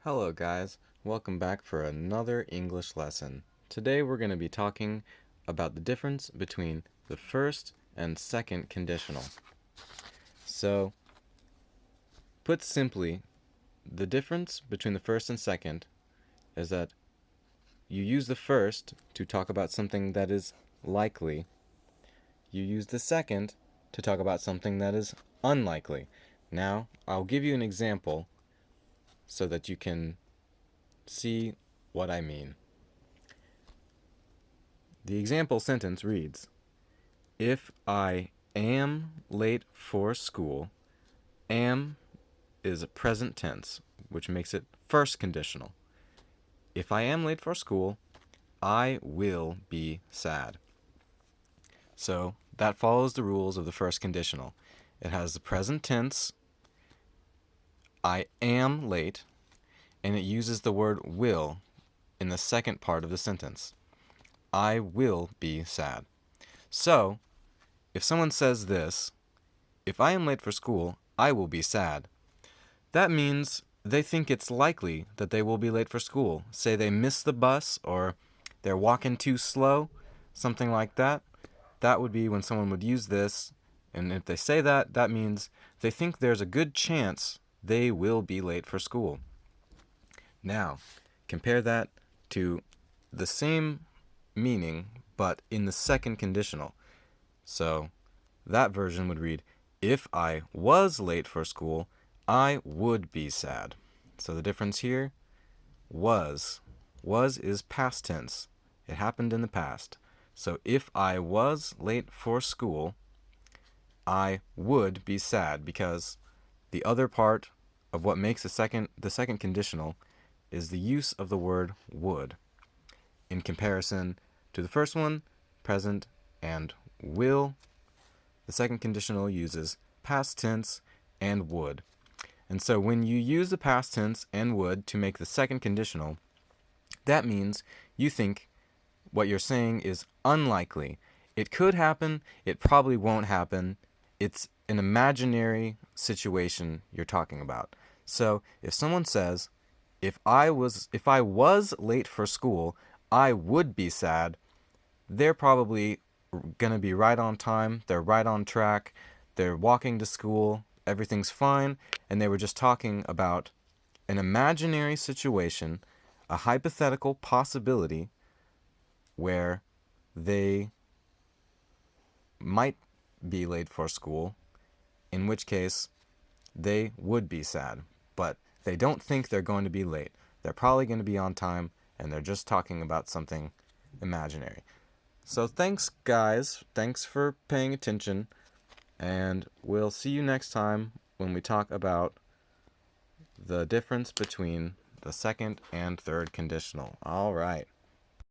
Hello guys, welcome back for another English lesson. Today we're going to be talking about the difference between the first and second conditional. So, put simply, the difference between the first and second is that you use the first to talk about something that is likely. You use the second to talk about something that is unlikely. Now, I'll give you an example so that you can see what I mean. The example sentence reads, if I am late for school, am is a present tense, which makes it first conditional. If I am late for school, I will be sad. So that follows the rules of the first conditional. It has the present tense, I am late, and it uses the word will in the second part of the sentence. I will be sad. So, if someone says this, if I am late for school, I will be sad, that means they think it's likely that they will be late for school. Say they miss the bus or they're walking too slow, something like that. That would be when someone would use this. And if they say that, that means they think there's a good chance they will be late for school. Now, compare that to the same meaning, but in the second conditional. So that version would read, if I was late for school, I would be sad. So the difference here, was. Was is past tense. It happened in the past. So if I was late for school, I would be sad, because the other part of what makes the second conditional is the use of the word would. In comparison to the first one, present and will, the second conditional uses past tense and would. And so when you use the past tense and would to make the second conditional, that means you think what you're saying is unlikely. It could happen, it probably won't happen. It's an imaginary situation you're talking about. So if someone says, if I was late for school, I would be sad, they're probably going to be right on time, they're right on track, they're walking to school, everything's fine, and they were just talking about an imaginary situation, a hypothetical possibility where they might be late for school, in which case they would be sad. But they don't think they're going to be late. They're probably going to be on time, and they're just talking about something imaginary. So thanks, guys. Thanks for paying attention. And we'll see you next time when we talk about the difference between the second and third conditional. All right.